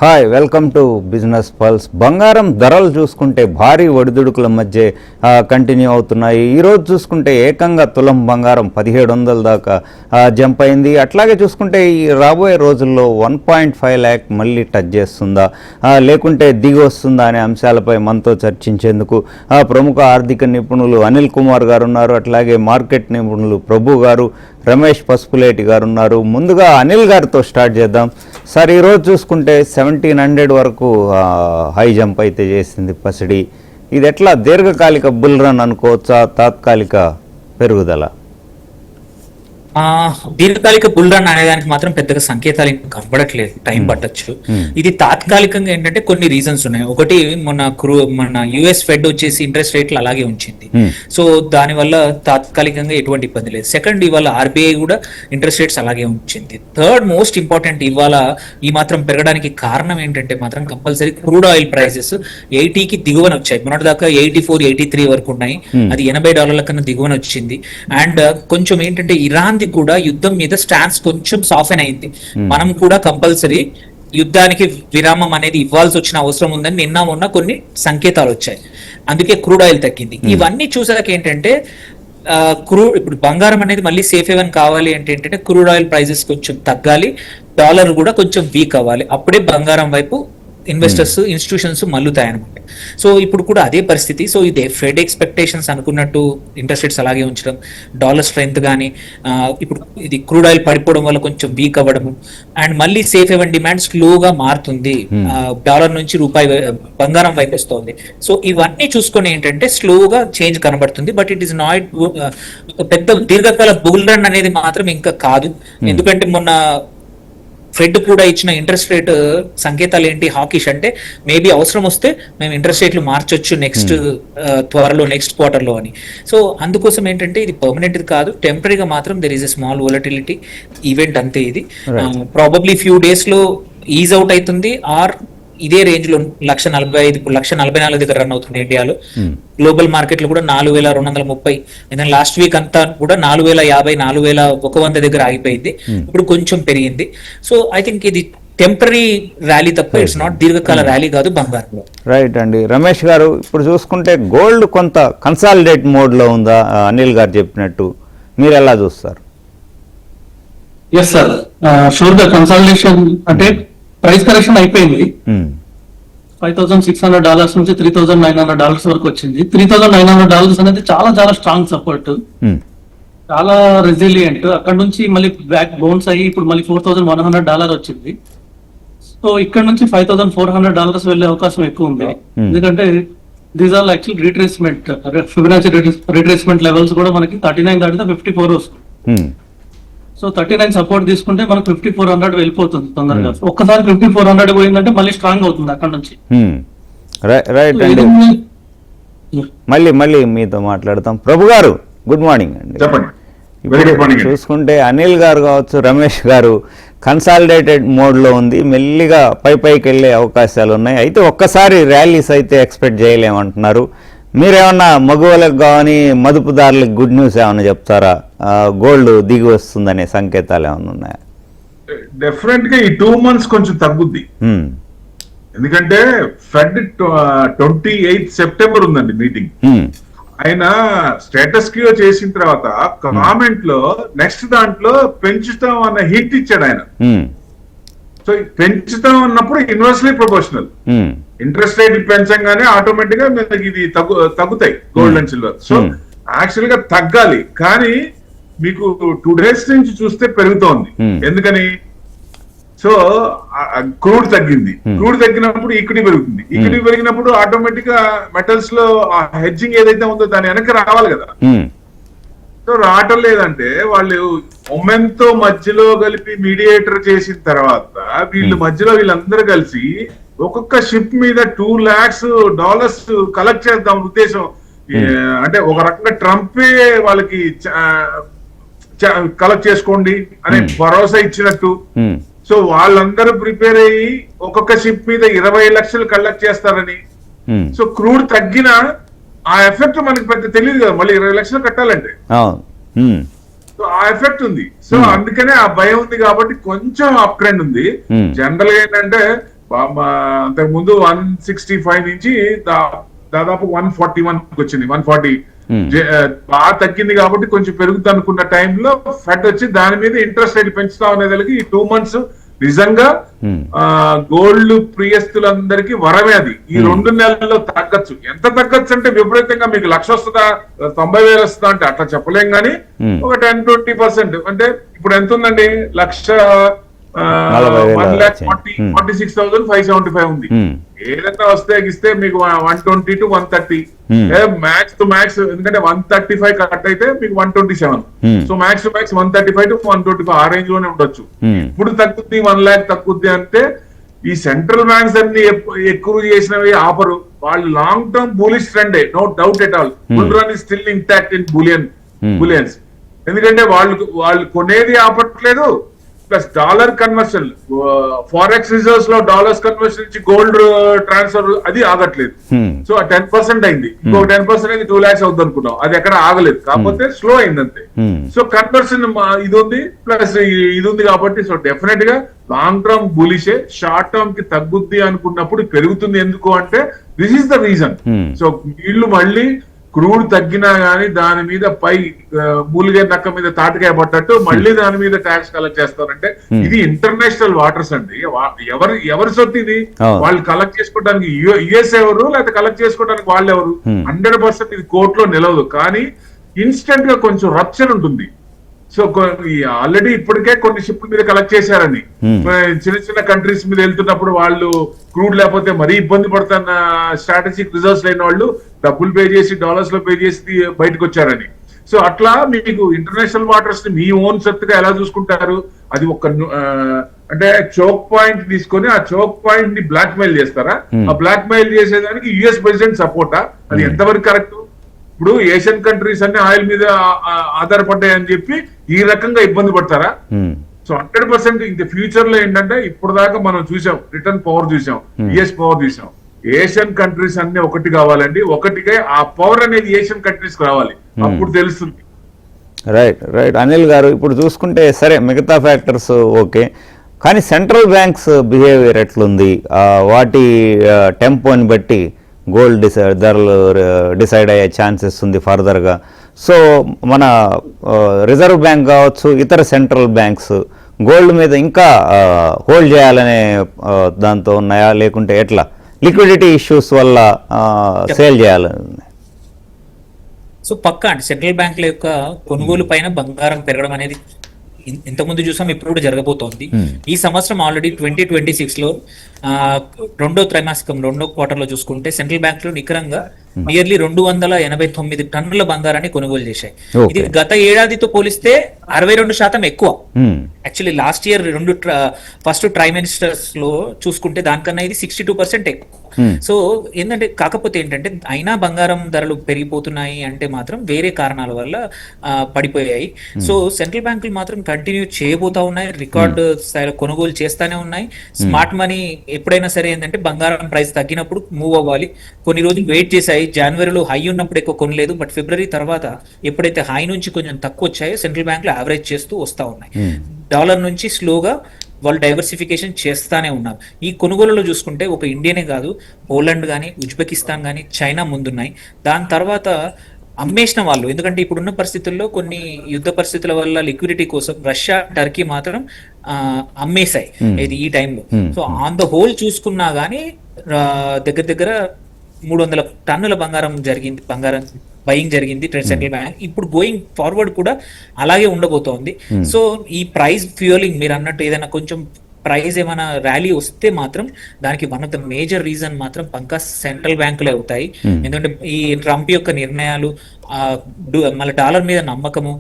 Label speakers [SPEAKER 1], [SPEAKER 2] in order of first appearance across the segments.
[SPEAKER 1] Hi, welcome to business pulse. బంగారం ధరలు చూసుకుంటే భారీ ఒడిదుడుకుల మధ్య కంటిన్యూ అవుతున్నాయి. ఈరోజు చూసుకుంటే ఏకంగా తులం బంగారం 1700 దాకా జంప్ అయింది. అట్లాగే చూసుకుంటే ఈ రాబోయే రోజుల్లో 1.5 lakh మళ్ళీ టచ్ చేస్తుందా లేకుంటే దిగి వస్తుందా అనే అంశాలపై మనతో చర్చించేందుకు ప్రముఖ ఆర్థిక నిపుణులు అనిల్ కుమార్ గారు ఉన్నారు. అట్లాగే మార్కెట్ నిపుణులు ప్రభు గారు, రమేష్ పసుపులేటి గారు ఉన్నారు. ముందుగా అనిల్ గారితో స్టార్ట్ చేద్దాం. సార్, ఈరోజు చూసుకుంటే 1700 వరకు హై జంప్ అయితే చేసింది పసిడి. ఇది ఎట్లా దీర్ఘకాలిక బుల్ రన్ అనుకోవచ్చా, తాత్కాలిక పెరుగుదల?
[SPEAKER 2] దీర్ఘకాలిక బుల్ రన్ అనేదానికి మాత్రం పెద్దగా సంకేతాలు ఇంకా కనబడట్లేదు, టైం పట్టొచ్చు. ఇది తాత్కాలికంగా ఏంటంటే కొన్ని రీజన్స్ ఉన్నాయి. ఒకటి మన యుఎస్ ఫెడ్ వచ్చేసి ఇంట్రెస్ట్ రేట్లు అలాగే ఉంచింది, సో దానివల్ల తాత్కాలికంగా ఎటువంటి ఇబ్బంది లేదు. సెకండ్, ఇవాళ ఆర్బీఐ కూడా ఇంట్రెస్ట్ రేట్స్ అలాగే ఉంచింది. థర్డ్ మోస్ట్ ఇంపార్టెంట్, ఇవాళ ఈ మాత్రం పెరగడానికి కారణం ఏంటంటే మాత్రం కంపల్సరీ క్రూడ్ ఆయిల్ ప్రైసెస్ 80కి దిగువన వచ్చాయి. మొన్నటి దాకా 84, 83 వరకు ఉన్నాయి, అది $80 కన్నా దిగువన వచ్చింది. అండ్ కొంచెం ఏంటంటే ఇరాన్ కూడా యుద్ధం మీద స్టాన్స్ కొంచెం సాఫెన్ అయింది. మనం కూడా కంపల్సరీ యుద్ధానికి విరామం అనేది ఇవ్వాల్సి వచ్చిన అవసరం ఉందని నిన్న మొన్న కొన్ని సంకేతాలు వచ్చాయి, అందుకే క్రూడ్ ఆయిల్ తగ్గింది. ఇవన్నీ చూసాక ఏంటంటే ఇప్పుడు బంగారం అనేది మళ్ళీ సేఫ్ హెవెన్ కావాలి అంటే ఏంటంటే క్రూడ్ ఆయిల్ ప్రైజెస్ కొంచెం తగ్గాలి, డాలర్ కూడా కొంచెం వీక్ అవ్వాలి, అప్పుడే బంగారం వైపు ఇన్వెస్టర్స్, ఇన్స్టిట్యూషన్స్ మల్లుతాయి అనమాట. సో ఇప్పుడు కూడా అదే పరిస్థితి. సో ఇదే ఫెడ్ ఎక్స్పెక్టేషన్స్ అనుకున్నట్టు ఇంట్రెస్ట్ రేట్స్ అలాగే ఉంచడం, డాలర్ స్ట్రెంత్ కానీ ఇప్పుడు ఇది క్రూడ్ ఆయిల్ పడిపోవడం వల్ల కొంచెం వీక్ అవ్వడము, అండ్ మళ్ళీ సేఫ్ హెవెన్ డిమాండ్ స్లోగా మారుతుంది, డాలర్ నుంచి రూపాయి బంగారం వైపు వస్తుంది. సో ఇవన్నీ చూసుకొని ఏంటంటే స్లోగా చేంజ్ కనబడుతుంది. బట్ ఇట్ ఈస్ నాట్ పెద్ద దీర్ఘకాల బుల్ రన్ అనేది మాత్రం ఇంకా కాదు. ఎందుకంటే మొన్న ఫెడ్ కూడా ఇచ్చిన ఇంట్రెస్ట్ రేట్ సంకేతాలు ఏంటి, హాకిష్ అంటే మేబీ అవసరం వస్తే మేము ఇంట్రెస్ట్ రేట్లు మార్చొచ్చు నెక్స్ట్ త్వరలో, నెక్స్ట్ క్వార్టర్లో అని. సో అందుకోసం ఏంటంటే ఇది పర్మనెంట్ కాదు, టెంపరీగా మాత్రం there is a small volatility event అంతే. ఇది ప్రాబబ్లీ ఫ్యూ డేస్ లో ఈజ్ అవుట్ అవుతుంది, ఆర్ ఇదే రేంజ్ లో 1,45,000, 1,44,000 దగ్గర రన్ అవుతుంది ఇండియాలో. గ్లోబల్ మార్కెట్ లో కూడా 4,230, ఎందుకంటే లాస్ట్ వీక్ అంతా కూడా 4,050, 4,100 దగ్గర ఆగిపోయింది. ఇప్పుడు కొంచెం పెరిగింది. సో ఐ థింక్ ఇది టెంపరీ ర్యాలీ తప్ప ఇట్స్ నాట్ దీర్ఘకాల ర్యాలీ కాదు బంగారంలో.
[SPEAKER 1] రైట్ అండి. రమేష్ గారు, ఇప్పుడు చూసుకుంటే గోల్డ్ కొంత కన్సాలిడేట్ మోడ్ లో ఉందా అనిల్ గారు చెప్పినట్టు, మీరు ఎలా చూస్తారు?
[SPEAKER 3] ఎస్ సార్, షూర్ గా కన్సాలిడేషన్ అంటే ప్రైస్ కరెక్షన్ అయిపోయింది. $5,600 నుంచి $3,900 వరకు వచ్చింది. $3,900 అనేది చాలా చాలా స్ట్రాంగ్ సపోర్ట్, చాలా రెసిలియంట్. అక్కడ నుంచి మళ్ళీ బ్యాక్ బౌన్స్ అయ్యి ఇప్పుడు మళ్ళీ $4,100 వచ్చింది. సో ఇక్కడ నుంచి $5,400 వెళ్ళే అవకాశం ఎక్కువ ఉంది. ఎందుకంటే these are actual retracement, Fibonacci retracement levels కూడా మనకి 39 దాటితే 54 వస్తుంది. సో 39 సపోర్ట్ తీసుకుంటే మనకు 5,400 వెళ్ళిపోతుంది తొందరగా. ఒక్కసారి 5,400 పోయిందంటే మళ్ళీ స్ట్రాంగ్ అవుతుంది అక్కడ నుంచి.
[SPEAKER 1] రైట్ అండి, మళ్ళీ మీతో మాట్లాడతాం. ప్రభు గారు, గుడ్ మార్నింగ్ అండి. ఇప్పుడు చూసుకుంటే అనిల్ గారు కావచ్చు, రమేష్ గారు కన్సాలిడేటెడ్ మోడ్లో ఉంది, మెల్లిగా పైకి వెళ్ళే అవకాశాలు ఉన్నాయి. అయితే ఒక్కసారి ర్యాలీస్ అయితే ఎక్స్పెక్ట్ చేయలేమంటున్నారు. మీరేమన్నా మగువలకు కానీ మదుపుదారులకు గుడ్ న్యూస్ ఏమన్నా చెప్తారా? గోల్డ్ దిగి వస్తుందనే సంకేతాలు ఏమైనా ఉన్నాయా?
[SPEAKER 4] డెఫినెట్ గా ఈ 2 months కొంచెం తగ్గుద్ది. ఎందుకంటే ఫెడ్ 28 సెప్టెంబర్ ఉందండి మీటింగ్. ఆయన స్టేటస్ క్యూ చేసిన తర్వాత కామెంట్ లో నెక్స్ట్ దాంట్లో పెంచుతాం అన్న హింట్ ఇచ్చాడు ఆయన. సో పెంచుతాం అన్నప్పుడు ఇన్వర్స్లీ ప్రపోర్షనల్, ఇంట్రెస్ట్ రేట్ పెంచంగానే ఆటోమేటిక్ గా మనకి ఇది తగ్గుతాయి gold and silver. So actual గా తగ్గాలి, కానీ మీకు 2 days నుంచి చూస్తే పెరుగుతోంది. ఎందుకని? సో క్రూడ్ తగ్గింది, క్రూడ్ తగ్గినప్పుడు ఈక్విటీ పెరుగుతుంది, ఈక్విటీ పెరిగినప్పుడు ఆటోమేటిక్ గా మెటల్స్ లో హెడ్జింగ్ ఏదైతే ఉందో దాని వెనక్కి రావాలి కదా. సో రావటం లేదంటే వాళ్ళు ఒమెన్తో మధ్యలో కలిపి మీడియేటర్ చేసిన తర్వాత వీళ్ళందరూ కలిసి ఒక్కొక్క షిప్ మీద $2 lakhs కలెక్ట్ చేద్దాం ఉద్దేశం. అంటే ఒక రకంగా ట్రంపే వాళ్ళకి కలెక్ట్ చేసుకోండి అనే భరోసా ఇచ్చినట్టు. సో వాళ్ళందరూ ప్రిపేర్ అయ్యి ఒక్కొక్క షిప్ మీద 20 లక్షలు కలెక్ట్ చేస్తారని. సో క్రూడ్ తగ్గిన ఆ ఎఫెక్ట్ మనకి పెద్ద తెలియదు కదా, మళ్ళీ 20 లక్షలు కట్టాలంటే. సో ఆ ఎఫెక్ట్ ఉంది. సో అందుకనే ఆ భయం ఉంది కాబట్టి కొంచెం అప్ ట్రెండ్ ఉంది. జనరల్ గా ఏంటంటే అంతకు ముందు 165 నుంచి దాదాపు 141 వచ్చింది. 140 బాగా తగ్గింది కాబట్టి కొంచెం పెరుగుతుంది అనుకున్న టైంలో ఫెడ్ వచ్చి దాని మీద ఇంట్రెస్ట్ రేట్ పెంచుతా ఉండేదానికి ఈ 2 months నిజంగా గోల్డ్ ప్రియస్తులందరికీ వరమే అది. ఈ 2 నెలల్లో తగ్గచ్చు. ఎంత తగ్గచ్చు అంటే విపరీతంగా మీకు 1,00,000 వస్తుందా 90,000 వస్తుందా అంటే అట్లా చెప్పలేం కానీ ఒక 10-20%. అంటే ఇప్పుడు ఎంత ఉందండి, 1,46,575 ఉంది. ఏదైనా వస్తే ఇస్తే మీకు 120 to 130 మ్యాక్స్ టు మ్యాక్స్. ఎందుకంటే 135 కట్ అయితే మీకు 127. So max to max 135 to 125 ఆ రేంజ్ లోనే ఉండొచ్చు. ఇప్పుడు తగ్గుద్ది 1 lakh తగ్గుద్ది అంటే ఈ సెంట్రల్ బ్యాంక్స్ అన్ని ఎక్కువ చేసినవి ఆపరు. వాళ్ళు long term bullish trend, no doubt at all. Bull run is still intact in bullions. ఎందుకంటే వాళ్ళు కొనేది ఆపట్లేదు, plus dollar conversion, forex reserves లో డాలర్స్ కన్వర్షన్ నుంచి గోల్డ్ ట్రాన్స్ఫర్ అది ఆగట్లేదు. సో 10% అయింది. ఇంకో 10% అయితే 2 lakhs అవుతుంది అనుకున్నాం. అది ఎక్కడ ఆగలేదు, కాకపోతే స్లో అయింది అంతే. సో కన్వర్షన్ ఇది ఉంది, ప్లస్ ఇది ఉంది కాబట్టి సో డెఫినెట్ గా లాంగ్ టర్మ్ బులిషే. షార్ట్ టర్మ్ కి తగ్గుద్ది అనుకున్నప్పుడు పెరుగుతుంది. ఎందుకు అంటే this is the reason. So వీళ్ళు మళ్ళీ క్రూడ్ తగ్గినా గానీ దాని మీద పై మూలిగే నక్క మీద తాటికాయ పట్టట్టు మళ్ళీ దాని మీద ట్యాక్స్ కలెక్ట్ చేస్తారంటే ఇది ఇంటర్నేషనల్ వాటర్స్ అండి. ఎవరి సొత్తు ఇది? వాళ్ళు కలెక్ట్ చేసుకోవడానికి యుఎస్ ఎవరు, లేకపోతే కలెక్ట్ చేసుకోవడానికి వాళ్ళు ఎవరు? 100% ఇది కోర్టులో నిలవదు. కానీ ఇన్స్టెంట్ గా కొంచెం రప్చర్ ఉంటుంది. సో ఆల్రెడీ ఇప్పటికే కొన్ని షిప్ల మీద కలెక్ట్ చేశారని, చిన్న చిన్న కంట్రీస్ మీద వెళ్తున్నప్పుడు వాళ్ళు క్రూడ్ లేకపోతే మరీ ఇబ్బంది పడుతున్న స్ట్రాటజిక్ రిజర్వ్స్ లేని వాళ్ళు డబ్బులు పే చేసి డాలర్స్ లో పే చేసి బయటకు వచ్చారని. సో అట్లా మీకు ఇంటర్నేషనల్ వాటర్స్ ని మీ ఓన్ సొత్తుగా ఎలా చూసుకుంటారు? అది ఒక అంటే చోక్ పాయింట్ తీసుకొని ఆ చోక్ పాయింట్ ని బ్లాక్ మెయిల్ చేస్తారా? ఆ బ్లాక్ మెయిల్ చేసేదానికి యుఎస్ ప్రెసిడెంట్ సపోర్టా? అది ఎంతవరకు కరెక్ట్? ఇప్పుడు ఏషియన్ కంట్రీస్ అన్ని ఆయిల్ మీద ఆధారపడ్డాయని చెప్పి ఈ రకంగా ఇబ్బంది పడతారా? సో 100% ఇంక ఫ్యూచర్ లో ఏంటంటే ఇప్పుడు దాకా మనం చూసాం, రిటర్న్ పవర్ చూసాం, యుఎస్ పవర్ చూసాం. ఏషియన్ కంట్రీస్ అన్ని ఒకటి కావాలండి. ఒకటిగా ఆ పవర్ అనేది ఏషియన్ కంట్రీస్ రావాలి, అప్పుడు తెలుస్తుంది.
[SPEAKER 1] రైట్ అనిల్ గారు, ఇప్పుడు చూసుకుంటే సరే మిగతా ఫ్యాక్టర్స్ ఓకే, కానీ సెంట్రల్ బ్యాంక్స్ బిహేవియర్ ఎట్లుంది? వాటి టెంపోని బట్టి గోల్డ్ ధరలు డిసైడ్ అయ్యే ఛాన్సెస్ ఉంది ఫర్దర్గా. సో మన రిజర్వ్ బ్యాంక్ కావచ్చు, ఇతర సెంట్రల్ బ్యాంక్స్ గోల్డ్ మీద ఇంకా హోల్డ్ చేయాలనే దాంతో ఉన్నాయా, లేకుంటే ఎట్లా లిక్విడిటీ ఇష్యూస్ వల్ల సేల్ చేయాలని?
[SPEAKER 2] సో పక్కా అండి, సెంట్రల్ బ్యాంకుల యొక్క కొనుగోలు పైన బంగారం పెరగడం అనేది ఇంతకుముందు చూసాం, ఇప్పుడు కూడా జరగబోతోంది. ఈ సంవత్సరం ఆల్రెడీ 2026 లో రెండో త్రైమాసికం 2వ క్వార్టర్ లో చూసుకుంటే సెంట్రల్ బ్యాంకులు నికరంగా నియర్లీ 289 టన్నుల బంగారాన్ని కొనుగోలు చేశాయి. ఇది గత ఏడాదితో పోలిస్తే 62% ఎక్కువ. యాక్చువల్లీ లాస్ట్ ఇయర్ ఫస్ట్ ట్రైమినిస్టర్స్ లో చూసుకుంటే దానికన్నా ఇది 62% ఎక్కువ. సో ఏంటంటే కాకపోతే ఏంటంటే అయినా బంగారం ధరలు పెరిగిపోతున్నాయి అంటే మాత్రం వేరే కారణాల వల్ల పడిపోయాయి. సో సెంట్రల్ బ్యాంకులు మాత్రం కంటిన్యూ చేయబోతా ఉన్నాయి, రికార్డు స్థాయిలో కొనుగోలు చేస్తానే ఉన్నాయి. స్మార్ట్ మనీ ఎప్పుడైనా సరే ఏంటంటే బంగారం ప్రైస్ తగ్గినప్పుడు మూవ్ అవ్వాలి. కొన్ని రోజులు వెయిట్ చేశాయి, జనవరిలో హై ఉన్నప్పుడు ఎక్కువ కొనలేదు, బట్ ఫిబ్రవరి తర్వాత ఎప్పుడైతే హై నుంచి కొంచెం తక్కువ వచ్చాయో సెంట్రల్ బ్యాంకులు యావరేజ్ చేస్తూ వస్తా ఉన్నాయి. డాలర్ నుంచి స్లోగా వాళ్ళు డైవర్సిఫికేషన్ చేస్తానే ఉన్నారు. ఈ కొనుగోలులో చూసుకుంటే ఒక ఇండియానే కాదు, పోలాండ్ కానీ, ఉజ్బెకిస్తాన్ కానీ, చైనా ముందున్నాయి. దాని తర్వాత అమ్మేసిన వాళ్ళు, ఎందుకంటే ఇప్పుడున్న పరిస్థితుల్లో కొన్ని యుద్ధ పరిస్థితుల వల్ల లిక్విడిటీ కోసం రష్యా, టర్కీ మాత్రం అమ్మేశాయి ఇది ఈ టైంలో. సో ఆన్ ద హోల్ చూసుకున్నా గానీ దగ్గర 300 టన్నుల బంగారం బయింగ్ జరిగింది సెంట్రల్ బ్యాంక్. ఇప్పుడు గోయింగ్ ఫార్వర్డ్ కూడా అలాగే ఉండబోతోంది. సో ఈ ప్రైస్ ఫ్యూయలింగ్ మీరు అన్నట్టు ఏదైనా కొంచెం ప్రైస్ ఏమైనా ర్యాలీ వస్తే మాత్రం దానికి one of the major reason మాత్రం పక్కా సెంట్రల్ బ్యాంకులే అవుతాయి. ఎందుకంటే ఈ ట్రంప్ యొక్క నిర్ణయాలు, మళ్ళీ డాలర్ మీద నమ్మకము,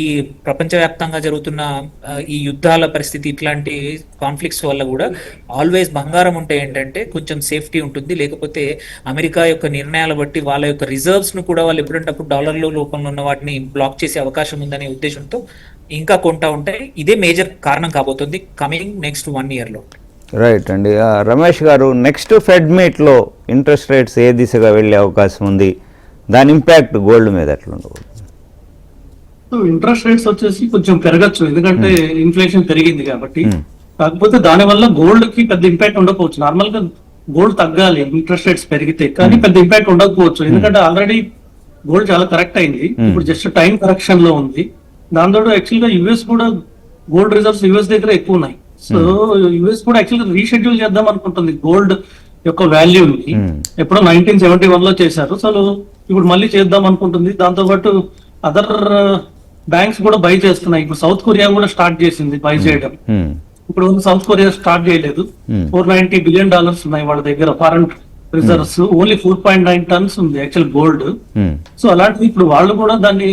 [SPEAKER 2] ఈ ప్రపంచవ్యాప్తంగా జరుగుతున్న ఈ యుద్ధాల పరిస్థితి, ఇట్లాంటి కాన్ఫ్లిక్ట్స్ వల్ల కూడా ఆల్వేస్ బంగారం ఉంటే ఏంటంటే కొంచెం సేఫ్టీ ఉంటుంది. లేకపోతే అమెరికా యొక్క నిర్ణయాలు బట్టి వాళ్ళ యొక్క రిజర్వ్స్ ను కూడా వాళ్ళు ఎప్పుడంటప్పుడు డాలర్ల రూపంలో ఉన్న వాటిని బ్లాక్ చేసే అవకాశం ఉందనే ఉద్దేశంతో ఇంకా కొంటా ఉంటాయి. ఇదే మేజర్ కారణం కాబోతుంది కమింగ్ నెక్స్ట్ 1 year లో.
[SPEAKER 1] రైట్ అండి. రమేష్ గారు, నెక్స్ట్ ఫెడ్ మీట్లో ఇంట్రెస్ట్ రేట్స్ ఏ దిశగా వెళ్ళే అవకాశం ఉంది? దాని ఇంపాక్ట్ గోల్డ్ మీద ఎట్లా ఉండబోతుంది?
[SPEAKER 3] ఇంట్రెస్ట్ రేట్స్ వచ్చేసి కొంచెం పెరగచ్చు, ఎందుకంటే ఇన్ఫ్లేషన్ పెరిగింది కాబట్టి. కాకపోతే దాని వల్ల గోల్డ్ కి పెద్ద ఇంపాక్ట్ ఉండకపోవచ్చు. నార్మల్ గా గోల్డ్ తగ్గాలి ఇంట్రెస్ట్ రేట్స్ పెరిగితే, కానీ పెద్ద ఇంపాక్ట్ ఉండకపోవచ్చు. ఎందుకంటే ఆల్రెడీ గోల్డ్ చాలా కరెక్ట్ అయింది, ఇప్పుడు జస్ట్ టైం కరెక్షన్ లో ఉంది. దాంతో యాక్చువల్ గా యుఎస్ కూడా గోల్డ్ రిజర్వ్స్ యుఎస్ దగ్గర ఎక్కువ ఉన్నాయి. సో యుఎస్ కూడా యాక్చువల్ గా రీషెడ్యూల్ చేద్దాం అనుకుంటుంది గోల్డ్ యొక్క వాల్యూని. ఎప్పుడో 1971 లో చేశారు, సో ఇప్పుడు మళ్ళీ చేద్దాం అనుకుంటుంది. దాంతో పాటు అదర్ బ్యాంక్స్ కూడా బై చేస్తున్నాయి. ఇప్పుడు సౌత్ కొరియా కూడా స్టార్ట్ చేసింది బై చేయడం. ఇప్పుడు సౌత్ కొరియా స్టార్ట్ చేయలేదు. $490 బిలియన్ ఉన్నాయి వాళ్ళ దగ్గర ఫారెన్ రిజర్వ్స్. ఓన్లీ 4.9 టన్స్ ఉంది యాక్చువల్ గోల్డ్. సో అలాంటిది ఇప్పుడు వాళ్ళు కూడా దాన్ని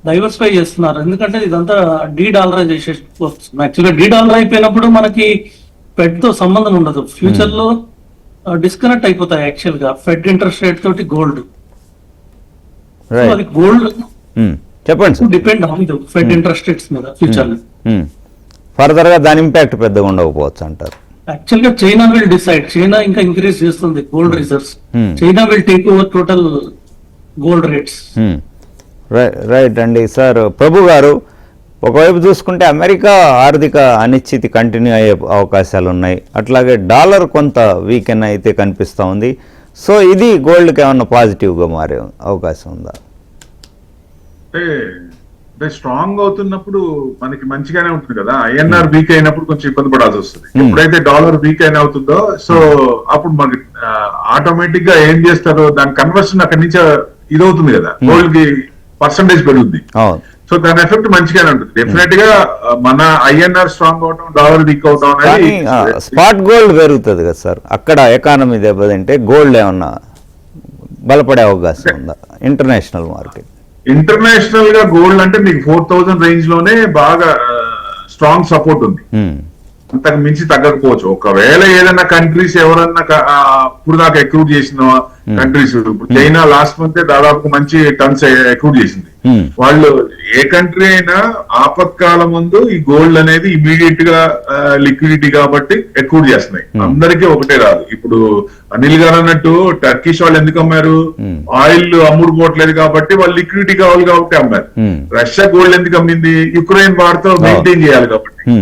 [SPEAKER 3] డైవర్సిఫై చేస్తున్నారు. ఎందుకంటే ఇదంతా డీడాలరైజేషన్ వస్తుంది. యాక్చువల్గా డీడాలర్ అయిపోయినప్పుడు మనకి ఫెడ్ తో సంబంధం ఉండదు. ఫ్యూచర్ లో డిస్కనెక్ట్ అయిపోతాయి యాక్చువల్ గా ఫెడ్ ఇంట్రెస్ట్ రేట్ తోటి గోల్డ్. అది గోల్డ్
[SPEAKER 1] చెప్పండి sir.
[SPEAKER 3] Depend on fed interest rates మీద ఫ్యూచర్ లో.
[SPEAKER 1] ఫర్దర్ గా దాని ఇంపాక్ట్ పెద్దగా ఉండకపోవచ్చు అంటారు.
[SPEAKER 3] యాక్చువల్ గా చైనా విల్ డిసైడ్. చైనా ఇంకా ఇంక్రీజ్ చేస్తుంది gold reserves. China will take over total gold rates.
[SPEAKER 1] Right అండి. సార్ ప్రభు గారు, ఒకవైపు చూసుకుంటే అమెరికా ఆర్థిక అనిశ్చితి కంటిన్యూ అయ్యే అవకాశాలు ఉన్నాయి, అట్లాగే డాలర్ కొంత వీకెన్ అయితే కనిపిస్తూ ఉంది. సో ఇది గోల్డ్కి ఏమన్నా పాజిటివ్గా మారే అవకాశం ఉందా?
[SPEAKER 4] అంటే స్ట్రాంగ్ అవుతున్నప్పుడు మనకి మంచిగానే ఉంటుంది కదా. ఐఎన్ఆర్ వీక్ అయినప్పుడు కొంచెం ఇబ్బంది పడాల్సి వస్తుంది. ఎప్పుడైతే డాలర్ వీక్ అయిన అవుతుందో సో అప్పుడు మనకి ఆటోమేటిక్ గా ఏం చేస్తారో దాని కన్వర్షన్ అక్కడి నుంచి ఇదవుతుంది కదా, గోల్డ్ కి పర్సంటేజ్ పెరుగుతుంది. సో దాని ఎఫెక్ట్ మంచిగానే ఉంటుంది. డెఫినెట్ గా మన ఐఎన్ఆర్ స్ట్రాంగ్ అవడం, డాలర్ వీక్ అవడం అనేది
[SPEAKER 1] స్పాట్ గోల్డ్ పెరుగుతుంది కదా సార్. అక్కడ ఎకానమీ దెబ్బతింటే గోల్డ్ ఏమన్నా బలపడే అవకాశం ఉందా ఇంటర్నేషనల్ మార్కెట్?
[SPEAKER 4] ఇంటర్నేషనల్ గా గోల్డ్ అంటే మీకు 4000 రేంజ్ లోనే బాగా స్ట్రాంగ్ సపోర్ట్ ఉంది. అంతకు మించి తగ్గకపోవచ్చు. ఒకవేళ ఏదైనా కంట్రీస్ ఎవరన్నా ఇప్పుడు దాకా ఎక్రూట్ చేసిన కంట్రీస్, ఇప్పుడు చైనా లాస్ట్ మంత్ దాదాపు మంచి టన్స్ ఎక్రూట్ చేసింది. వాళ్ళు ఏ కంట్రీ అయినా ఆపత్కాలం ముందు ఈ గోల్డ్ అనేది ఇమీడియట్ గా లిక్విడిటీ కాబట్టి ఎక్రూట్ చేస్తున్నాయి. అందరికీ ఒకటే రాదు. ఇప్పుడు అనిల్ గారు అన్నట్టు టర్కిష్ వాళ్ళు ఎందుకు అమ్మారు? ఆయిల్ అమ్ముడు పోవట్లేదు కాబట్టి వాళ్ళు లిక్విడిటీ కావాలి కాబట్టి అమ్మారు. రష్యా గోల్డ్ ఎందుకు అమ్మింది? యుక్రెయిన్ వార్తో మెయింటైన్ చేయాలి కాబట్టి.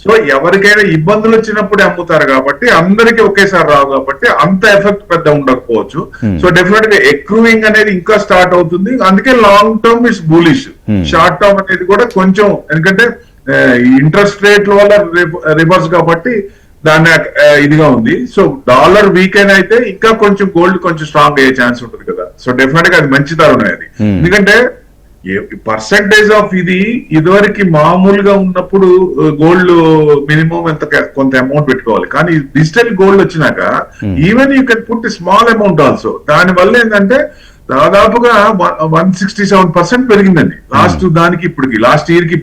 [SPEAKER 4] సో ఎవరికైనా ఇబ్బందులు వచ్చినప్పుడే అమ్ముతారు కాబట్టి అందరికి ఒకేసారి రావు కాబట్టి అంత ఎఫెక్ట్ పెద్ద ఉండకపోవచ్చు. సో డెఫినెట్ గా ఎక్రూయింగ్ అనేది ఇంకా స్టార్ట్ అవుతుంది. అందుకే long term is bullish. Short term అనేది కూడా కొంచెం, ఎందుకంటే ఇంట్రెస్ట్ రేట్ల వల్ల రివర్స్ కాబట్టి దాన్ని ఇదిగా ఉంది. సో డాలర్ వీకెన్ అయితే ఇంకా కొంచెం గోల్డ్ కొంచెం స్ట్రాంగ్ అయ్యే ఛాన్స్ ఉంటుంది కదా. సో డెఫినెట్ గా అది మంచి తరుణం అది. ఎందుకంటే పర్సెంటేజ్ ఆఫ్ ఇది ఇదివరకు మామూలుగా ఉన్నప్పుడు గోల్డ్ మినిమం కొంత అమౌంట్ పెట్టుకోవాలి. కానీ డిజిటల్ గోల్డ్ వచ్చినాక even you can put small amount also. దాని వల్ల ఏంటంటే దాదాపుగా 167% పెరిగిందండి లాస్ట్ దానికి ఇప్పటికి, లాస్ట్ ఇయర్ కి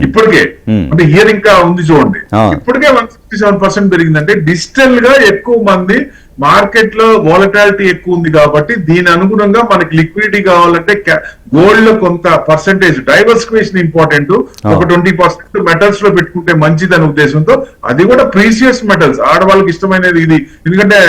[SPEAKER 4] ఇప్పటికే అంటే ఇయర్ ఇంకా ఉంది చూడండి, ఇప్పటికే 167% పెరిగిందంటే డిజిటల్ గా ఎక్కువ మంది మార్కెట్ లో వాలటాలిటీ ఎక్కువ ఉంది కాబట్టి దీని అనుగుణంగా మనకి లిక్విడిటీ కావాలంటే గోల్డ్ లో కొంత పర్సెంటేజ్ డైవర్సిఫికేషన్ ఇంపార్టెంట్. ఒక 20% మెటల్స్ లో పెట్టుకుంటే మంచిదని ఉద్దేశంతో, అది కూడా ప్రీసియస్ మెటల్స్ ఆడవాళ్ళకి ఇష్టమైనది ఇది. ఎందుకంటే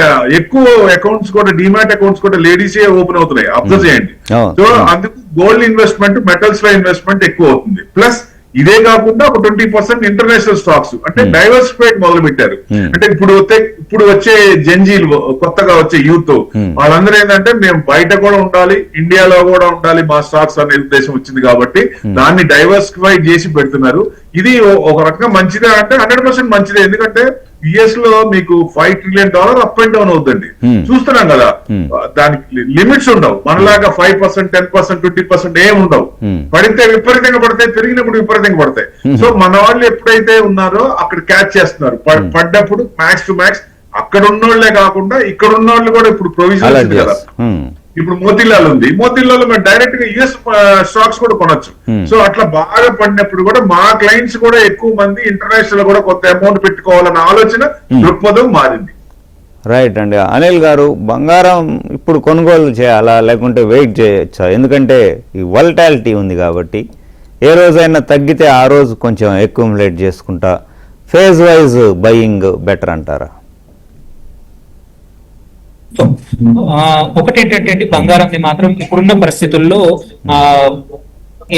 [SPEAKER 4] ఎక్కువ అకౌంట్స్ కూడా డిమాట్ అకౌంట్స్ కూడా లేడీసే ఓపెన్ అవుతున్నాయి, అబ్జర్వ్ చేయండి. సో అందుకు గోల్డ్ ఇన్వెస్ట్మెంట్, మెటల్స్ లో ఇన్వెస్ట్మెంట్ ఎక్కువ అవుతుంది. ప్లస్ ఇదే కాకుండా ఒక 20% ఇంటర్నేషనల్ స్టాక్స్ అంటే డైవర్సిఫైడ్ మొదలు పెట్టారు. అంటే ఇప్పుడు వచ్చే జంజీలు, కొత్తగా వచ్చే యూత్ వాళ్ళందరూ ఏంటంటే మేము బయట కూడా ఉండాలి, ఇండియాలో కూడా ఉండాలి మా స్టాక్స్ అనే ఉద్దేశం వచ్చింది కాబట్టి దాన్ని డైవర్సిఫైడ్ చేసి పెడుతున్నారు. ఇది ఒక రకంగా మంచిదే అంటే 100% మంచిదే. ఎందుకంటే యుఎస్ లో మీకు $5 trillion అప్ అండ్ డౌన్ అవుతుంది, చూస్తున్నాం కదా. దానికి లిమిట్స్ ఉండవు. మనలాగా 5%, 10%, 20% ఏమి ఉండవు. పడితే విపరీతంగా పడతాయి, పెరిగినప్పుడు విపరీతంగా పడతాయి. సో మన వాళ్ళు ఎప్పుడైతే ఉన్నారో అక్కడ క్యాచ్ చేస్తున్నారు. పడ్డప్పుడు మ్యాక్స్ టు మ్యాక్స్ అక్కడ ఉన్నోళ్లే కాకుండా ఇక్కడ ఉన్నోళ్ళు కూడా ఇప్పుడు ప్రొవిజన్ ఉంది కదా. ఇప్పుడు మోతిలాల్ ఉంది, మోతిలాల్ మేము డైరెక్ట్ గా యుఎస్ స్టాక్స్ కూడా కొనొచ్చు. సో అట్లా బాగా పడినప్పుడు కూడా మా క్లయింట్స్ కూడా ఎక్కువ మంది ఇంటర్నేషనల్ కూడా కొంత అమౌంట్ పెట్టుకోవాలన్న ఆలోచన దృక్పథం మారింది.
[SPEAKER 1] రైట్ అండి. అనిల్ గారు, బంగారం ఇప్పుడు కొనుగోలు చేయాలా లేకుంటే వెయిట్ చేయొచ్చా? ఎందుకంటే ఈ వల్టాలిటీ ఉంది కాబట్టి ఏ రోజైనా తగ్గితే ఆ రోజు కొంచెం అక్యుములేట్ చేసుకుంటా ఫేజ్ వైజ్ బయింగ్ బెటర్ అంటారా?
[SPEAKER 2] ఒకటి ఏంటంటే బంగారంది మాత్రం ఇప్పుడున్న పరిస్థితుల్లో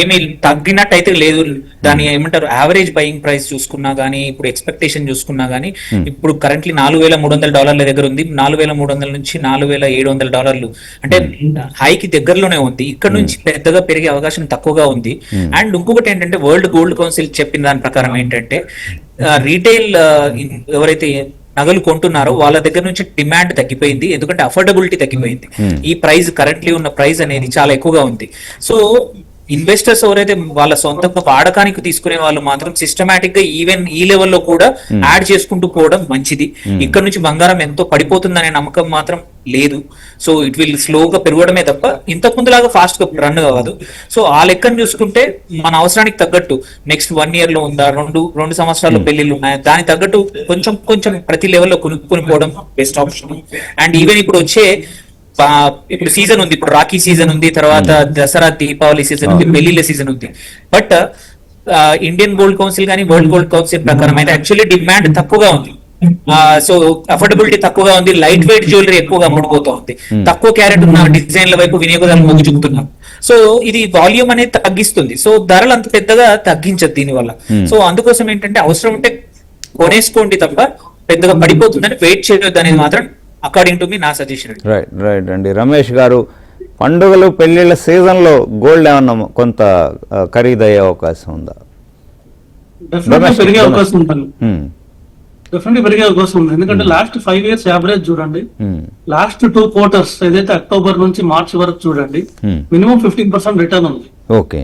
[SPEAKER 2] ఏమి తగ్గినట్టయితే లేదు. దాని ఏమంటారు యావరేజ్ బయింగ్ ప్రైస్ చూసుకున్నా గానీ, ఇప్పుడు ఎక్స్పెక్టేషన్ చూసుకున్నా గానీ, ఇప్పుడు కరెంట్లీ $4,300 దగ్గర ఉంది. 4,300 నుంచి $4,700 అంటే హైకి దగ్గరలోనే ఉంది. ఇక్కడ నుంచి పెద్దగా పెరిగే అవకాశం తక్కువగా ఉంది. అండ్ ఇంకొకటి ఏంటంటే వరల్డ్ గోల్డ్ కౌన్సిల్ చెప్పిన దాని ప్రకారం ఏంటంటే రీటైల్ ఎవరైతే నగలు కొంటున్నారో వాళ్ళ దగ్గర నుంచి డిమాండ్ తగ్గిపోయింది, ఎందుకంటే అఫోర్డబిలిటీ తగ్గిపోయింది. ఈ ప్రైస్ కరెంట్లీ ఉన్న ప్రైస్ అనేది చాలా ఎక్కువగా ఉంది. సో ఇన్వెస్టర్స్ ఎవరైతే వాళ్ళ సొంతంగా వాడకానికి తీసుకునే వాళ్ళు మాత్రం సిస్టమేటిక్ గా ఈవెన్ ఈ లెవెల్లో కూడా యాడ్ చేసుకుంటూ పోవడం మంచిది. ఇక్కడ నుంచి బంగారం ఎంతో పడిపోతుందనే నమ్మకం మాత్రం లేదు. సో ఇట్ విల్ స్లోగా పెరగడమే తప్ప ఇంతకు ముందులాగా ఫాస్ట్ గా రన్ కాదు. సో ఆ లెక్కను చూసుకుంటే మన అవసరానికి తగ్గట్టు నెక్స్ట్ 1 year లో ఉందా, రెండు సంవత్సరాల్లో పెళ్లిళ్ళు ఉన్నాయా, దానికి తగ్గట్టు కొంచెం కొంచెం ప్రతి లెవెల్లో కొనుక్కొని పోవడం బెస్ట్ ఆప్షన్. అండ్ ఈవెన్ ఇప్పుడు వచ్చే ఇప్పుడు సీజన్ ఉంది, ఇప్పుడు రాఖీ సీజన్ ఉంది, తర్వాత దసరా దీపావళి సీజన్ ఉంది, పెళ్లిళ్ళ సీజన్ ఉంది. బట్ ఇండియన్ గోల్డ్ కౌన్సిల్ కానీ వరల్డ్ గోల్డ్ కౌన్సిల్ ప్రకారం అయితే యాక్చువల్లీ డిమాండ్ తక్కువగా ఉంది. సో అఫోర్డబిలిటీ తక్కువగా ఉంది, లైట్ వెయిట్ జ్యువెలరీ ఎక్కువగా అమ్ముడుపోతా ఉంది, తక్కువ క్యారెట్ ఉన్న డిజైన్ల వైపు వినియోగదారులు మొగ్గు చూపుతున్నారు. సో ఇది వాల్యూమ్ అనేది తగ్గిస్తుంది. సో ధరలు అంత పెద్దగా తగ్గించదు దీనివల్ల. సో అందుకోసం ఏంటంటే అవసరం ఉంటే కొనేసుకోండి తప్ప పెద్దగా పడిపోతుందని వెయిట్ చేయొద్దు అనేది మాత్రం అకార్డింగ్ టు మీ నా సజెషన్.
[SPEAKER 1] రైట్ అండి. రమేష్ గారు, పండుగలు పెళ్లిళ్ళ సీజన్లో గోల్డ్ ఏమన్నా కొంత ఖరీదయ్యే అవకాశం ఉందా?
[SPEAKER 3] డెఫినెట్లీ పెరిగే అవకాశం ఉంటుంది. డెఫినెట్లీ పెరిగే అవకాశం ఉంది. ఎందుకంటే లాస్ట్ 5 years యావరేజ్ చూడండి, లాస్ట్ 2 quarters ఏదైతే అక్టోబర్ నుంచి మార్చ్ వరకు చూడండి, మినిమం 15% రిటర్న్ ఉంది.
[SPEAKER 1] ఓకే,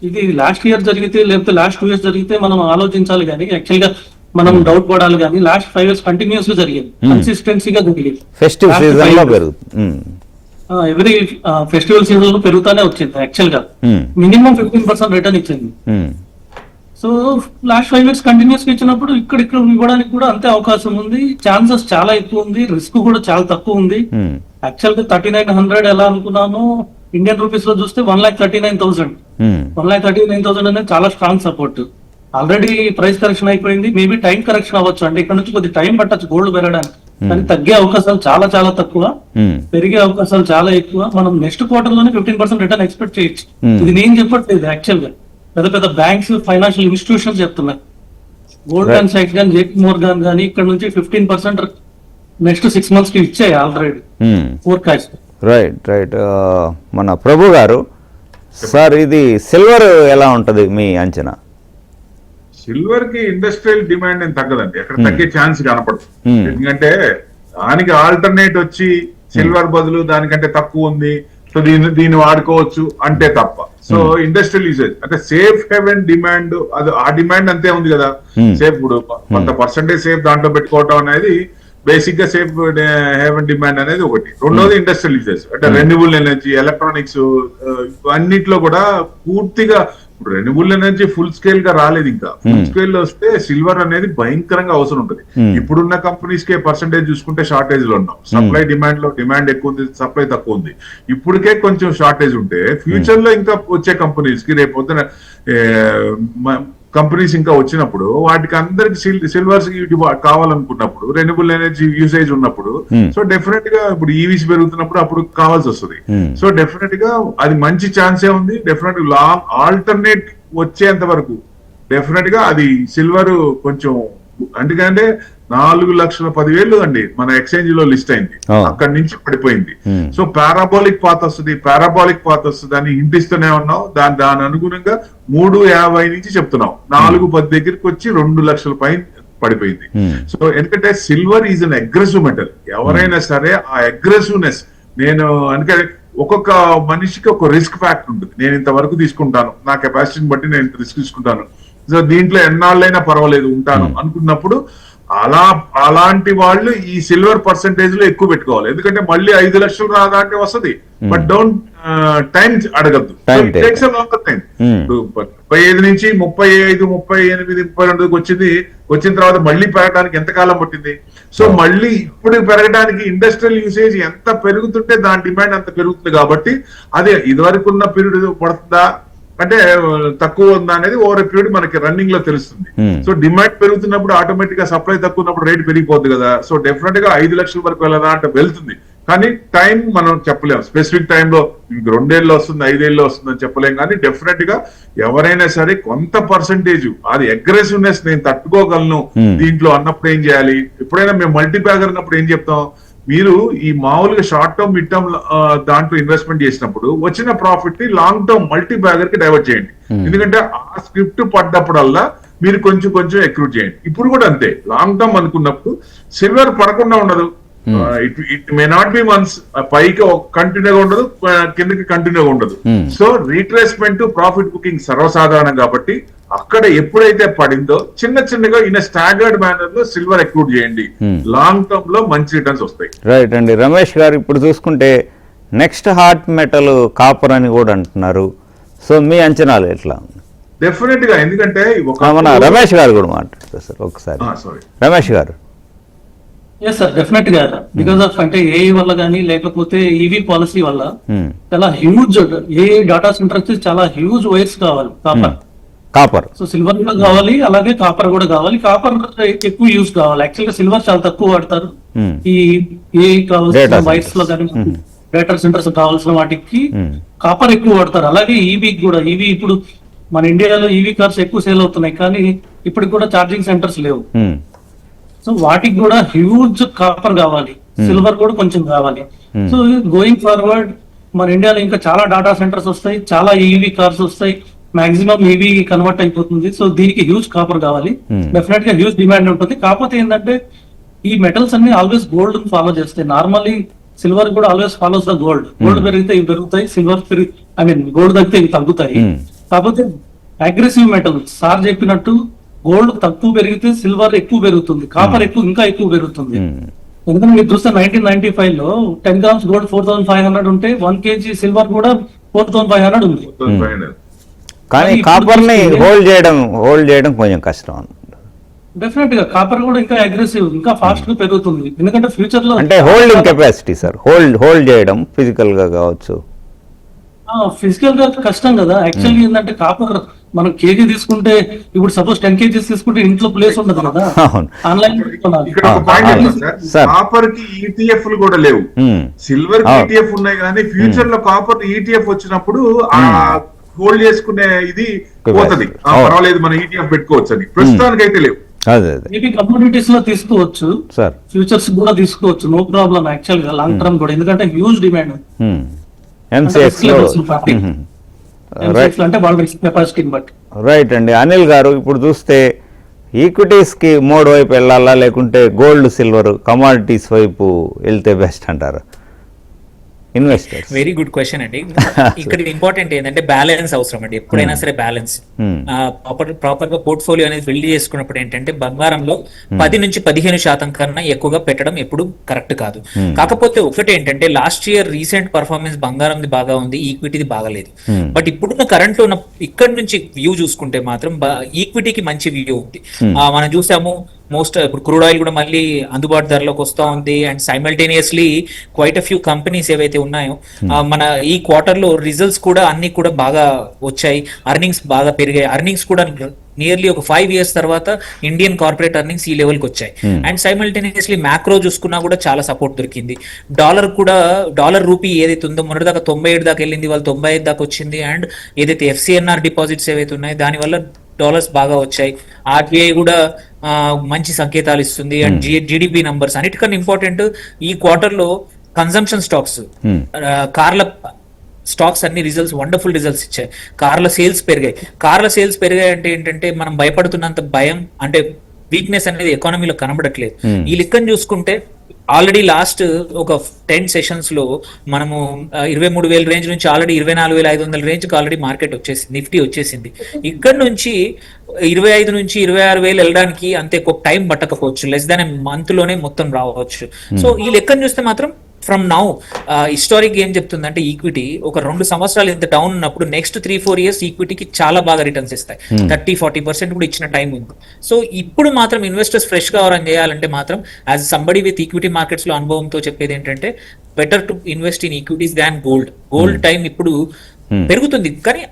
[SPEAKER 3] ఇది లాస్ట్ ఇయర్ జరిగితే లేకపోతే లాస్ట్ 2 years జరిగితే మనం ఆలోచించాలి కానీ యాక్చువల్ గా మనం డౌట్ పడాలి కానీ లాస్ట్ 5 years కంటిన్యూస్ గా జరిగింది, కన్సిస్టెన్సీగా జరిగింది.
[SPEAKER 1] ఫెస్టివ్ సీజన్ లో పెరుగుతుంది,
[SPEAKER 3] ఎవ్రీ ఫెస్టివల్ సీజన్ లో పెరుగుతానే వచ్చింది. యాక్చువల్ గా మినిమం 15% రిటర్న్ ఇచ్చింది. సో లాస్ట్ 5 years కంటిన్యూస్ గా ఇచ్చినప్పుడు ఇక్కడ ఇవ్వడానికి కూడా అంతే అవకాశం ఉంది. ఛాన్సెస్ చాలా ఎక్కువ ఉంది, రిస్క్ కూడా చాలా తక్కువ ఉంది. యాక్చువల్ గా 3900 ఎలా అనుకున్నాను, ఇండియన్ రూపీస్ లో చూస్తే 1,39,000. 1,39,000 అనేది చాలా strong support. Already price correction అయిపోయింది, మేబీ టైం కరెక్షన్ అవ్వచ్చు, అంటే ఇక్కడ నుంచి కొద్ది టైం పట్టచ్చు గోల్డ్ పెరగడానికి. కానీ తగ్గే అవకాశాలు చాలా చాలా తక్కువ, పెరిగే అవకాశాలు చాలా ఎక్కువ. మనం నెక్స్ట్ క్వార్టర్ లోనే 15% రిటర్న్ ఎక్స్పెక్ట్ చేయొచ్చు. ఇది నేను చెప్పట్లేదు, యాక్చువల్ గా పెద్ద పెద్ద బ్యాంక్స్, ఫైనాన్షియల్ ఇన్స్టిట్యూషన్స్ చెప్తున్నాయి. గోల్డ్మన్ సాక్స్ కానీ జేపీ మోర్గాన్ కానీ ఇక్కడ నుంచి 15% నెక్స్ట్ 6 months కి ఇచ్చాయి ఆల్రెడీ ఫోర్కాస్ట్.
[SPEAKER 1] రైట్. మన ప్రభు గారు, సార్ ఇది సిల్వర్ ఎలా ఉంటది మీ అంచనా?
[SPEAKER 4] సిల్వర్ కి ఇండస్ట్రియల్ డిమాండ్ ఏం తగ్గదండి, అక్కడ తగ్గే ఛాన్స్ కనపడదు. ఎందుకంటే దానికి ఆల్టర్నేట్ వచ్చి సిల్వర్ బదులు దానికంటే తక్కువ ఉంది, సో దీన్ని వాడుకోవచ్చు అంటే తప్ప. సో ఇండస్ట్రియల్ యూసేజ్ అంటే సేఫ్ హెవెన్ డిమాండ్, అది ఆ డిమాండ్ అంతే ఉంది కదా. సేఫ్ ఇప్పుడు కొంత పర్సెంటేజ్ సేఫ్ దాంట్లో పెట్టుకోవటం అనేది బేసిక్ గా సేఫ్ హెవెన్ డిమాండ్ అనేది ఒకటి. రెండోది ఇండస్ట్రియల్ యూసేజ్ అంటే రెన్యూబుల్ ఎనర్జీ, ఎలక్ట్రానిక్స్ అన్నిట్లో కూడా పూర్తిగా ఇప్పుడు రెన్యూబుల్ ఎనర్జీ ఫుల్ స్కేల్ గా రాలేదు. ఇంకా ఫుల్ స్కేల్ లో వస్తే సిల్వర్ అనేది భయంకరంగా అవసరం ఉంటుంది. ఇప్పుడున్న కంపెనీస్ కే పర్సెంటేజ్ చూసుకుంటే షార్టేజ్ లో ఉన్నాం. సప్లై డిమాండ్ లో డిమాండ్ ఎక్కువ ఉంది, సప్లై తక్కువ ఉంది. ఇప్పటికే కొంచెం షార్టేజ్ ఉంటే ఫ్యూచర్ లో ఇంకా వచ్చే కంపెనీస్ కి రేపు పొద్దున కంపెనీస్ ఇంకా వచ్చినప్పుడు వాటికి అందరికి సిల్వర్స్ కావాలనుకున్నప్పుడు, రెన్యూబుల్ ఎనర్జీ యూసేజ్ ఉన్నప్పుడు, సో డెఫినెట్ గా ఇప్పుడు ఈవీస్ పెరుగుతున్నప్పుడు అప్పుడు కావాల్సి వస్తుంది. సో డెఫినెట్ గా అది మంచి ఛాన్సే ఉంది. డెఫినెట్ లాంగ్ ఆల్టర్నేట్ వచ్చేంత వరకు డెఫినెట్ గా అది సిల్వర్ కొంచెం, ఎందుకంటే 4,10,000 అండి మన ఎక్స్చేంజ్ లో లిస్ట్ అయింది, అక్కడి నుంచి పడిపోయింది. సో పారాబోలిక్ పాత్ వస్తుంది అని ఇంటిస్తూనే ఉన్నాం. దాని అనుగుణంగా 350 నుంచి చెప్తున్నాం, 410 దగ్గరికి వచ్చి 2 లక్షల పైన పడిపోయింది. సో ఎందుకంటే silver is an aggressive metal. ఎవరైనా సరే ఆ అగ్రెసివ్నెస్, నేను అందుకని ఒక్కొక్క మనిషికి ఒక రిస్క్ ఫ్యాక్టర్ ఉంటుంది. నేను ఇంతవరకు తీసుకుంటాను, నా కెపాసిటీని బట్టి నేను ఇంత రిస్క్ తీసుకుంటాను, సో దీంట్లో ఎన్నాళ్ళైనా పర్వాలేదు ఉంటాను అనుకున్నప్పుడు అలాంటి వాళ్ళు ఈ సిల్వర్ పర్సెంటేజ్ లో ఎక్కువ పెట్టుకోవాలి. ఎందుకంటే మళ్ళీ 5 లక్షలు రాదా అంటే వస్తుంది, బట్ డోంట్ టైం అడగద్దు. టైం 35 నుంచి 35, 38, 32 వచ్చిన తర్వాత మళ్ళీ పెరగడానికి ఎంత కాలం పట్టింది? సో మళ్ళీ ఇప్పుడు పెరగడానికి ఇండస్ట్రియల్ యూసేజ్ ఎంత పెరుగుతుంటే దాని డిమాండ్ అంత పెరుగుతుంది. కాబట్టి అదే ఇదివరకు ఉన్న పీరియడ్ పడుతుందా అంటే తక్కువ ఉందా అనేది ఓవర్ పీరియడ్ మనకి రన్నింగ్ లో తెలుస్తుంది. సో డిమాండ్ పెరుగుతున్నప్పుడు ఆటోమేటిక్ గా సప్లై తక్కువ ఉన్నప్పుడు రేట్ పెరిగిపోద్ది కదా. సో డెఫినెట్ గా 5 లక్షల వరకు వెళ్ళదా అంటే వెళ్తుంది. కానీ టైం మనం చెప్పలేం, స్పెసిఫిక్ టైంలో 2 ఏళ్ళు వస్తుంది 5 ఏళ్ళు వస్తుందని చెప్పలేం. కానీ డెఫినెట్ గా ఎవరైనా సరే కొంత పర్సంటేజ్ అది అగ్రెసివ్నెస్ నేను తట్టుకోగలను దీంట్లో అన్నప్పుడు ఏం చేయాలి? ఎప్పుడైనా మేము మల్టీబ్యాగర్ అన్నప్పుడు ఏం చెప్తాం, మీరు ఈ మామూలుగా షార్ట్ టర్మ్ మిడ్ టర్మ్ దాంట్లో ఇన్వెస్ట్మెంట్ చేసినప్పుడు వచ్చిన ప్రాఫిట్ ని లాంగ్ టర్మ్ మల్టీ బ్యాగర్ కి డైవర్ట్ చేయండి. ఎందుకంటే ఆ స్క్రిప్ట్ పడ్డప్పుడల్లా మీరు కొంచెం కొంచెం ఎక్రూట్ చేయండి. ఇప్పుడు కూడా అంతే, లాంగ్ టర్మ్ అనుకున్నప్పుడు సిల్వర్ పడకుండా ఉండదు. It may not be once పైకి కంటిన్యూగా ఉండదు, కిందకి కంటిన్యూగా ఉండదు. సో రీట్రేస్మెంట్ ప్రాఫిట్ బుకింగ్ సర్వసాధారణం కాబట్టి అక్కడ ఎప్పుడైతే పడిందో చిన్న చిన్నగా ఇన్ స్టాగర్డ్ మేనర్ లో సిల్వర్ ఎక్రూట్ చేయండి, లాంగ్ టర్మ్ లో మంచి రిటర్న్స్ వస్తాయి.
[SPEAKER 1] రైట్ అండి. రమేష్ గారు, ఇప్పుడు చూసుకుంటే నెక్స్ట్ హాట్ మెటల్ కాపర్ అని కూడా అంటున్నారు. సో మీ అంచనాలు ఎట్లా?
[SPEAKER 4] డెఫినెట్ గా, ఎందుకంటే
[SPEAKER 1] మన రమేష్ గారు కూడా మాట్లాడతారు సార్ ఒకసారి. రమేష్ గారు.
[SPEAKER 3] ఎస్ సార్, డెఫినెట్ గా బికాస్ ఆఫ్ అంటే ఏఐ వల్ల కానీ లేకపోతే ఈవీ పాలసీ వల్ల చాలా హ్యూజ్ డేటా సెంటర్ చాలా హ్యూజ్ వైర్స్ కావాలి
[SPEAKER 1] కాపర్.
[SPEAKER 3] సో సిల్వర్ కూడా కావాలి, అలాగే కాపర్ కూడా కావాలి. కాపర్ ఎక్కువ యూజ్ కావాలి. యాక్చువల్ గా సిల్వర్ చాలా తక్కువ వాడతారు ఈ ఏఐ కావాల్సిన వైర్స్ లో కానీ డేటా సెంటర్స్ కావాల్సిన వాటికి కాపర్ ఎక్కువ వాడతారు. అలాగే ఈవీ కూడా, ఈవీ ఇప్పుడు మన ఇండియాలో ఈవీ కార్స్ ఎక్కువ సేల్ అవుతున్నాయి కానీ ఇప్పటికి కూడా ఛార్జింగ్ సెంటర్స్ లేవు. సో వాటికి కూడా హ్యూజ్ కాపర్ కావాలి, సిల్వర్ కూడా కొంచెం కావాలి. సో గోయింగ్ ఫార్వర్డ్ మన ఇండియాలో ఇంకా చాలా డాటా సెంటర్స్ వస్తాయి, చాలా ఈవీ కార్స్ వస్తాయి, మాక్సిమం ఈవీ కన్వర్ట్ అయిపోతుంది. సో దీనికి హ్యూజ్ కాపర్ కావాలి, డెఫినెట్ గా హ్యూజ్ డిమాండ్ ఉంటుంది. కాకపోతే ఏంటంటే ఈ మెటల్స్ అన్ని ఆల్వేస్ గోల్డ్ ఫాలో చేస్తాయి. నార్మల్లీ సిల్వర్ కూడా always follows the gold. Gold పెరిగితే ఇవి పెరుగుతాయి, సిల్వర్ గోల్డ్ తగ్గితే ఇవి తగ్గుతాయి. కాకపోతే అగ్రెసివ్ మెటల్ సార్ చెప్పినట్టు గోల్డ్ తక్కువ పెరిగితే సిల్వర్ ఎక్కువ పెరుగుతుంది, కాపర్ ఇంకా ఎక్కువ పెరుగుతుంది. ఎందుకంటే మీరు చూస్తే 1995 లో 10 grams గోల్డ్ 4,500 ఉంటే 1 kg సిల్వర్ కూడా 4,500 ఉంది.
[SPEAKER 1] కానీ కాపర్ ని హోల్డ్ చేయడం కొంచెం కష్టం.
[SPEAKER 3] డెఫినెట్ గా కాపర్ కూడా ఇంకా అగ్రెసివ్, ఇంకా ఫాస్ట్ గా పెరుగుతుంది. ఎందుకంటే ఫ్యూచర్ లో
[SPEAKER 1] అంటే హోల్డింగ్ కెపాసిటీ సార్, హోల్డ్ చేయడం ఫిజికల్ గా కావచ్చు,
[SPEAKER 3] ఫిజికల్ గా కష్టం కదా. యాక్చువల్లీ ఏంటంటే కాపర్ మనం కేజీ తీసుకుంటే ఇప్పుడు సపోజ్ 10 kgs తీసుకుంటే ఇంట్లో ప్లేస్ ఉండదు కదా, ఆన్లైన్
[SPEAKER 4] కాపర్ కి ఈటీఎఫ్ లు కూడా లేవు, సిల్వర్ కి ఈటీఎఫ్ ఉన్నాయి. కానీ ఫ్యూచర్ లో కాపర్ ఈటీఎఫ్ వచ్చినప్పుడు ఆ హోల్డ్ చేసుకునే ఇది పోతుంది, పర్వాలేదు మనం ఈటీఎఫ్ పెట్టుకోవచ్చు అని. ప్రస్తుతానికి అయితే లేవు.
[SPEAKER 3] మేబీ కమ్యూనిటీస్ లో తీసుకోవచ్చు, ఫ్యూచర్స్ కూడా తీసుకోవచ్చు, నో ప్రాబ్లం. యాక్చువల్ గా లాంగ్ టర్మ్ కూడా, ఎందుకంటే హ్యూజ్ డిమాండ్ అంటే వాళ్ళ కెపాసిటీని బట్టి.
[SPEAKER 1] రైట్ అండి. అనిల్ గారు, ఇప్పుడు చూస్తే ఈక్విటీస్ కి మోడ్ వైపు వెళ్ళాలా లేకుంటే గోల్డ్ సిల్వర్ కమాడిటీస్ వైపు వెళ్తే బెస్ట్ అంటారు ఇన్వెస్టర్స్?
[SPEAKER 2] వెరీ గుడ్ క్వశ్చన్ అండి. ఇక్కడ ఇంపార్టెంట్ ఏంటంటే బ్యాలెన్స్ అవసరం అండి. ఎప్పుడైనా సరే బ్యాలెన్స్, ప్రాపర్ గా పోర్ట్ఫోలియో అనేది బిల్డ్ చేసుకున్నప్పుడు ఏంటంటే బంగారంలో 10 నుంచి 15% కన్నా ఎక్కువగా పెట్టడం ఎప్పుడు కరెక్ట్ కాదు. కాకపోతే ఒకటి ఏంటంటే లాస్ట్ ఇయర్ రీసెంట్ పర్ఫార్మెన్స్ బంగారంది బాగా ఉంది, ఈక్విటీది బాగాలేదు. బట్ ఇప్పుడున్న కరెంట్ లో ఇక్కడ నుంచి వ్యూ చూసుకుంటే మాత్రం ఈక్విటీకి మంచి వ్యూ ఉంది. మనం చూసాము ఇప్పుడు క్రూడ్ ఆయిల్ కూడా మళ్ళీ అందుబాటు ధరలోకి వస్తూ ఉంది. And simultaneously quite a few companies ఏవైతే ఉన్నాయో మన ఈ క్వార్టర్ లో రిజల్ట్స్ కూడా అన్ని కూడా బాగా వచ్చాయి, అర్నింగ్స్ బాగా పెరిగాయి. అర్నింగ్స్ కూడా నియర్లీ ఒక 5 years తర్వాత ఇండియన్ కార్పొరేట్ అర్నింగ్స్ ఈ లెవెల్కి వచ్చాయి. అండ్ సైమల్టేనియస్లీ మ్యాక్రో చూసుకున్నా కూడా చాలా సపోర్ట్ దొరికింది. డాలర్ రూపీ ఏదైతే ఉందో మొన్నటి దాకా 97 దాకా వెళ్ళింది, వాళ్ళు 95 దాకా వచ్చింది. అండ్ ఏదైతే FCNR డిపాజిట్స్ ఏవైతే ఉన్నాయో దానివల్ల డాలర్స్ బాగా వచ్చాయి. ఆర్బీఐ కూడా మంచి సంకేతాలు ఇస్తుంది. అండ్ జీడిపి నంబర్స్ అన్నిటికన్నా ఇంపార్టెంట్ ఈ క్వార్టర్ లో కన్సంప్షన్ స్టాక్స్, కార్ల స్టాక్స్ అన్ని రిజల్ట్స్ వండర్ఫుల్ రిజల్ట్స్ ఇచ్చాయి. కార్ల సేల్స్ పెరిగాయి అంటే ఏంటంటే మనం భయపడుతున్నంత భయం అంటే వీక్నెస్ అనేది ఎకానమీలో కనబడట్లేదు. ఈ లెక్కను చూసుకుంటే ఆల్రెడీ లాస్ట్ ఒక 10 sessions లో మనము 23,000 రేంజ్ నుంచి ఆల్రెడీ 24,500 రేంజ్ కి ఆల్రెడీ మార్కెట్ వచ్చేసింది, నిఫ్టీ వచ్చేసింది. ఇక్కడ నుంచి 25 నుంచి 26,000 వెళ్ళడానికి అంతే టైం పట్టకపోవచ్చు, లెస్ దాన్ మంత్ లోనే మొత్తం రావచ్చు. సో ఈ లెక్కను చూస్తే మాత్రం ఫ్రమ్ నౌ హిస్టారిక్ ఏం చెప్తుందంటే ఈక్విటీ ఒక 2 సంవత్సరాలు ఇంత డౌన్ ఉన్నప్పుడు నెక్స్ట్ 3-4 years ఈక్విటీకి చాలా బాగా రిటర్న్స్ ఇస్తాయి. 30-40% కూడా ఇచ్చిన టైం ఉంది. సో ఇప్పుడు మాత్రం ఇన్వెస్టర్స్ ఫ్రెష్ గా చేయాలంటే మాత్రం as somebody with equity markets లో అనుభవంతో చెప్పేది ఏంటంటే better to invest in equities than gold time ఇప్పుడు పెరుగుతుంది కానీ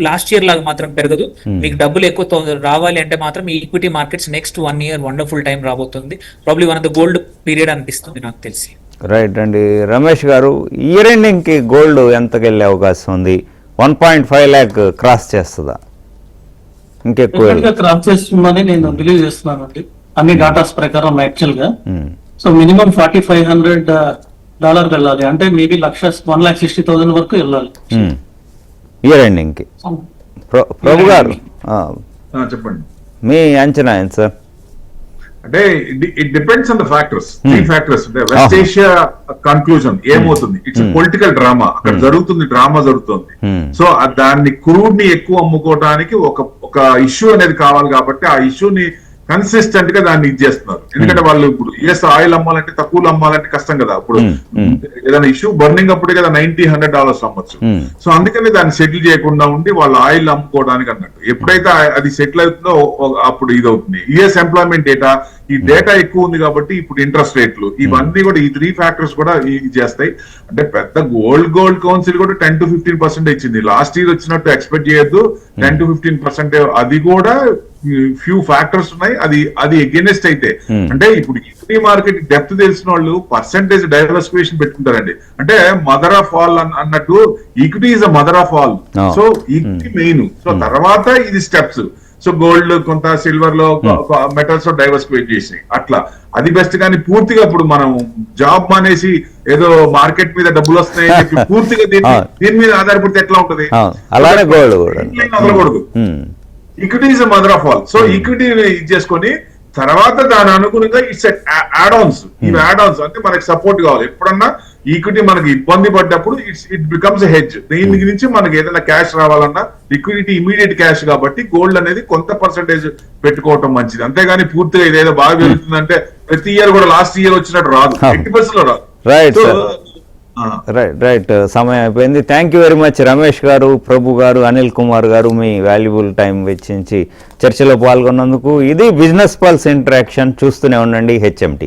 [SPEAKER 2] లాస్ట్ ఇయర్ లాగా మాత్రం పెరగదు. మీకు డబ్బులు ఎక్కువ రావాలి అంటే మాత్రం ఈ equity markets next 1 year wonderful time రాబోతుంది. Probably one of the gold period అనిపిస్తుంది నాకు తెలిసి.
[SPEAKER 1] రైట్ అండి. రమేష్ గారు, ఇయర్ ఎండింగ్కి గోల్డ్ ఎంతకి వెళ్ళే అవకాశం ఉంది? 1.5 lakh క్రాస్ చేస్తుందా? ఇంకెక్కువ
[SPEAKER 3] క్రాస్ చేస్తుందని నేను బిలీవ్ చేస్తున్నాను అండి, అన్ని డాటాస్ ప్రకారం యాక్చువల్ గా. సో మినిమం $4,500 వెళ్ళాలి, అంటే మేబీ 1,60,000 వరకు వెళ్ళాలి
[SPEAKER 1] ఇయర్ ఎండింగ్కి. ప్రభు గారు,
[SPEAKER 4] చెప్పండి,
[SPEAKER 1] మీ అంచనా ఏంటి సార్?
[SPEAKER 4] అంటే it depends on the factors, three factors. అంటే వెస్ట్ ఏషియా కన్క్లూజన్ ఏమవుతుంది, ఇట్స్ పొలిటికల్ డ్రామా, అక్కడ డ్రామా జరుగుతుంది. సో దాన్ని క్రూడ్ ని ఎక్కువ అమ్ముకోవడానికి ఒక ఇష్యూ అనేది కావాలి, కాబట్టి ఆ ఇష్యూని కన్సిస్టెంట్ గా దాన్ని ఇచ్చేస్తున్నారు. ఎందుకంటే వాళ్ళు ఇప్పుడు యుఎస్ ఆయిల్ అమ్మాలంటే తక్కువలో అమ్మాలంటే కష్టం కదా. అప్పుడు ఏదైనా ఇష్యూ బర్నింగ్ అప్పుడే కదా $90-100 అమ్మొచ్చు. సో అందుకని దాన్ని సెటిల్ చేయకుండా ఉండి వాళ్ళు ఆయిల్ అమ్ముకోవడానికి అన్నట్టు. ఎప్పుడైతే అది సెటిల్ అవుతుందో అప్పుడు ఇది అవుతుంది. యుఎస్ ఎంప్లాయ్మెంట్ డేటా, ఈ డేటా ఎక్కువ ఉంది కాబట్టి ఇప్పుడు ఇంట్రెస్ట్ రేట్లు, ఇవన్నీ కూడా ఈ 3 ఫ్యాక్టర్స్ కూడా ఇది చేస్తాయి. అంటే పెద్ద గోల్డ్ కౌన్సిల్ కూడా 10 to 15% ఇచ్చింది. లాస్ట్ ఇయర్ వచ్చినట్టు ఎక్స్పెక్ట్ చేయొద్దు. 10 to 15%, అది కూడా ఫ్యూ ఫ్యాక్టర్స్ ఉన్నాయి. అది ఎగెనెస్ట్ అయితే, అంటే ఇప్పుడు ఈక్విటీ మార్కెట్ డెప్త్ తెలిసిన వాళ్ళు పర్సెంటేజ్ డైవర్సిఫికేషన్ పెట్టుకుంటారండి. అంటే మదర్ ఆఫ్ ఆల్ అన్నట్టు equity is a mother of all. So equity main, so తర్వాత ఇది స్టెప్స్. సో గోల్డ్ కొంత, సిల్వర్ లో మెటల్స్ లో డైవర్సిఫై చేసి అట్లా అది బెస్ట్. కానీ పూర్తిగా ఇప్పుడు మనం జాబ్ మానేసి ఏదో మార్కెట్ మీద డబ్బులు వస్తున్నాయని చెప్పి పూర్తిగా దీని మీద ఆధారపడితే ఎట్లా ఉంటది?
[SPEAKER 1] అలానే గోల్డ్
[SPEAKER 4] వదలకూడదు. Equity is mother of all. So equity ఇది చేసుకొని తర్వాత దాని అనుగుణంగా ఇట్స్ యాడ్ ఆన్స్. ఇవి యాడ్ ఆన్స్ అంటే మనకి సపోర్ట్ కావాలి. ఎప్పుడన్నా ఈక్విటీ మనకి ఇబ్బంది పడ్డప్పుడు ఇట్ బికమ్స్ హెడ్జ్. దీని నుంచి మనకి ఏదైనా క్యాష్ రావాలన్నా లిక్విడిటీ ఇమీడియట్ క్యాష్, కాబట్టి గోల్డ్ అనేది కొంత పర్సెంటేజ్ పెట్టుకోవటం మంచిది. అంతేగాని పూర్తిగా ఇదేదో బాగా పెరుగుతుందంటే ప్రతి ఇయర్ కూడా లాస్ట్ ఇయర్ వచ్చినట్టు రాదు, 80% లో రాదు.
[SPEAKER 1] రైట్ రైట్ సమయం అయిపోయింది. Thank you very much Ramesh గారు, ప్రభు గారు, అనిల్ కుమార్ గారు, మీ వాల్యుబుల్ టైం వెచ్చించి చర్చలో పాల్గొన్నందుకు. ఇది బిజినెస్ పల్స్ ఇంటరాక్షన్. చూస్తూనే ఉండండి HMT.